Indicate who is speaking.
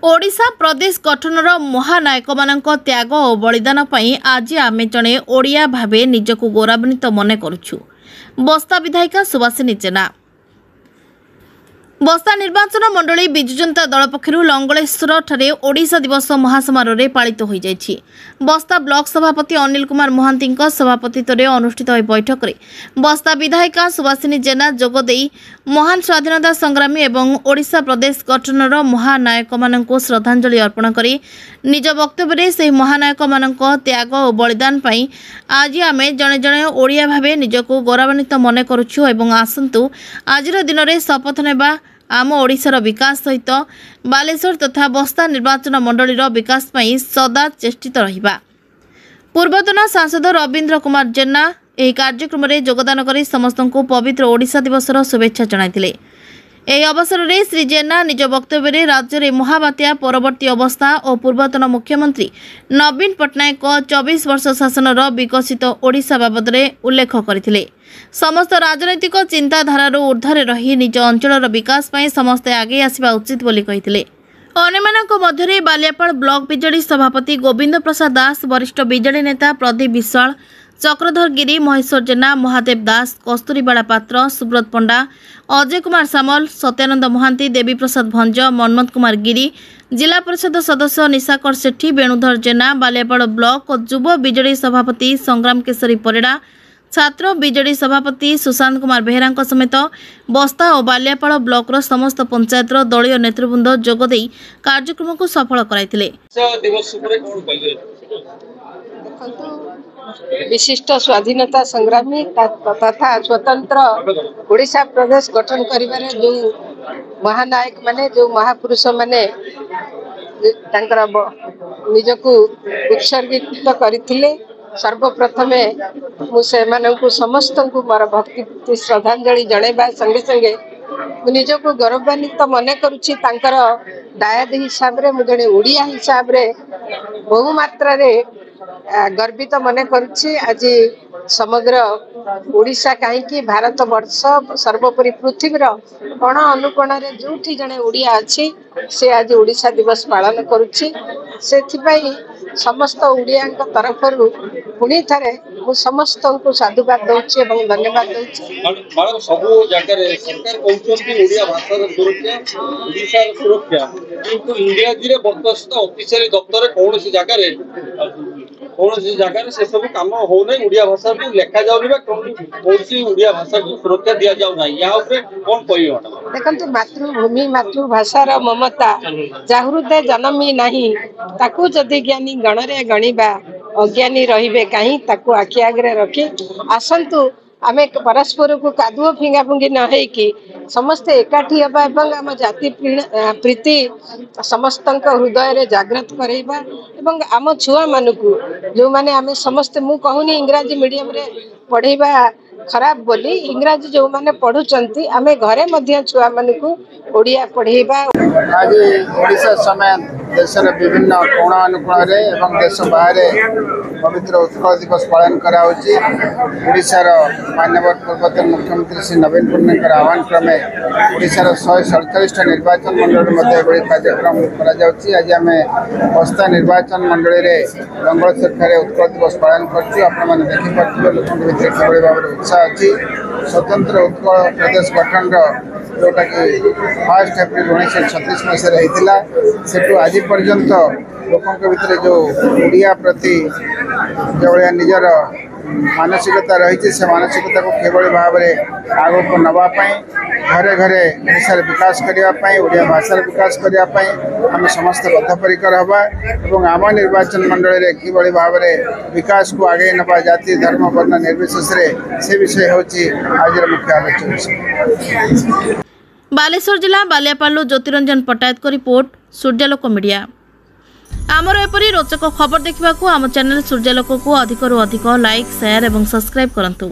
Speaker 1: ओडिशा प्रदेश गठनर महानायक मानक त्याग और बलिदान पई आज आमे जणे ओडिया भावे निजको गौरवान्वित मने करूछु। बस्ता विधायिका सुभाषिनी जेना बस्ता निर्वाचन मंडली विजु जनता दल पक्षरु लंगलेश्वर ठारे ओडिशा दिवस महासमारोह पालित हो जाइछि। बस्ता ब्लॉक सभापति अनिल कुमार महांती सभापतित्व अनुष्ठित बैठक में बस्ता विधायिका सुभाषिनी जेना जोगदेई महान स्वाधीनता संग्रामी एवं ओडिशा प्रदेश गठनर महानायक मानक श्रद्धांजलि अर्पण करी निज वक्तव्य से महानायक मानक त्याग और बलिदान पई आज आमे जणे जणे ओडिया भावे निजको गौरवान्वित मने करूछु एवं आसंतु आजिर दिन में शपथ नेबा आम ओडिशार विकास सहित बालेश्वर तथा बस्ता निर्वाचन मंडलीर विकास पई सदा चेष्टित रहिबा। पूर्वतन सांसद रवींद्र कुमार जेना एही कार्यक्रम में योगदान करी समस्तଙ୍କୁ पवित्र ओडिशा दिवसर शुभेच्छा जणाइथिले। एही अवसर में श्री जेना निज वक्तव्य में राज्य में महाबात्या परवर्ती अवस्था और पूर्वतन मुख्यमंत्री नवीन पट्टनायक 24 वर्ष शासनर विकसित ओडिशा बाबद उल्लेख करथिले। समस्त राजनैतिक चिंताधारार ऊर्ध्वे रही निज अंचलर विकास पई समस्ते आगे आसिबा उचित बोली कहिथिले। अन्यमानक मध्यरे बालियापाल ब्लॉक बीजेडी सभापति गोविंद प्रसाद दास, वरिष्ठ बीजेडी नेता प्रदीप विश्वाल, चक्रधर गिरी, महेश्वर जेना, महादेव दास, कस्तूरीबाला पात्र, सुब्रत पंडा, अजय कुमार सामल, सत्यानंद महांती, देवी प्रसाद भंज, मनमथ कुमार गिरी, जिला परिषद सदस्य निशाकर सेठी, वेणुधर जेना, बालियापाल ब्लॉक और युव बीजेडी सभापति संग्राम केशरी परिड़ा, छात्र बीजेडी सभापति सुशांत कुमार बेहेरा समेत बस्ता और बालियापाल ब्लॉकर समस्त पंचायतर दलीय नेतृवृंद जोगदे कार्यक्रम को सफल कराइथिले।
Speaker 2: विशिष्ट स्वाधीनता संग्रामी तथा स्वतंत्र ओडिशा प्रदेश गठन करिबारे जो महानायक माने जो महापुरुष माने निजको उत्सर्गित करथिले। सर्वप्रथमे मुझे समस्त को मोर भक्ति श्रद्धांजलि जनइबा संगे संगे निजको गौरवान्वित मने करुछि। तांकर दायाद हिसाब रे मु जने ओडिया हिसाब रे बहु मात्रा रे गर्वित मने करुछि। आज समग्र ओडिशा कहीं भारत वर्ष सर्वोपरि पृथ्वीर कोण अनुकोण रे जोठी जने ओडिया अछि से आज ओडिशा दिवस पालन करुछि। सेथिपई समस्त ओडिया तरफ पुणी थे मु समस्त को साधुवाद दउछि एवं धन्यवाद दउछि।
Speaker 3: मैडम सब जगह रे सरकार कहउछन ओडिया भाषा रो सुरक्षा ओडिशा रो सुरक्षा किंतु इंडिया जिरे बर्तस्त ऑफिशियल दफ्तर कोनोसी जगह रे से सब काम हो नै ओडिया भाषा को लेखा जाउनी बा कोनसी ओडिया भाषा को सुरक्षा दिया जाउ नै या ऊपर कोन कहियो।
Speaker 2: देखंतु मातृभूमि मातृभाषा रो ममता जाहृदय जन्मी नाही ताकू जदि ज्ञानी गणरे गणिबा अज्ञानी रहिबे कहीं ताकू आखि आगरे रखी आसंतु आमे परस्पर को कादुओ फिंगा फुंगी न है कि समस्ते एकाठी हबा एवं आम जाति प्रीति समस्त हृदय रे जागृत करैबा एवं आम छुआ मानकू जो माने आमे समस्त मु कहूनी इंग्राजी मीडियम रे पढ़ेबा खराब बोली इंग्राजी जो माने पढ़ुचंती आमे घरे मध्य छुआ मानकू ओडिया पढ़ेबा।
Speaker 4: आज ओडिशा समेत देशर विभिन्न कोण अनुकोण एवं देश बाहर पवित्र उत्कल दिवस पालन कराउछि। ओडिशार माननीय पूर्वतन मुख्यमंत्री श्री नवीन पट्टनायक आह्वान क्रमे ओडिशार 147 निर्वाचन मंडल मध्य एभली कार्यक्रम कराଯାଉଛି। आज आम बस्ता निर्वाचन मंडली रे लंगलेश्वर ठारे उत्कल दिवस पालन करछु। आपण माने देखि पार्थिबे लोकन भितर किभली भाबरे उत्साह अछि। स्वतंत्र उत्कल प्रदेश गठन जोटा कि 1 एप्रिल 1936 मसीह होता से आज पर्यंत लोकों के भितर जो ओडिया प्रति जो निजर मानसिकता रही से मानसिकता को किभली भाव में आग को नवापाई घरे घरे ओडिशार विकास करने ओडिया भाषार विकास करने आम समस्त बद्धपरिकर हवा और आम निर्वाचन मंडल में किभली भाव में विकास को आगे नवा जाति धर्म वर्ण निर्विशेष से विषय होची आज मुख्य आलोचना विषय।
Speaker 1: बालेश्वर जिला बालियापाल ज्योतिरंजन पट्टायत को रिपोर्ट सूर्यालोक मीडिया। आमर एपरी रोचक खबर देखा आम चैनल सूर्यालोक को अधिक लाइक शेयर और सब्सक्राइब करंतु।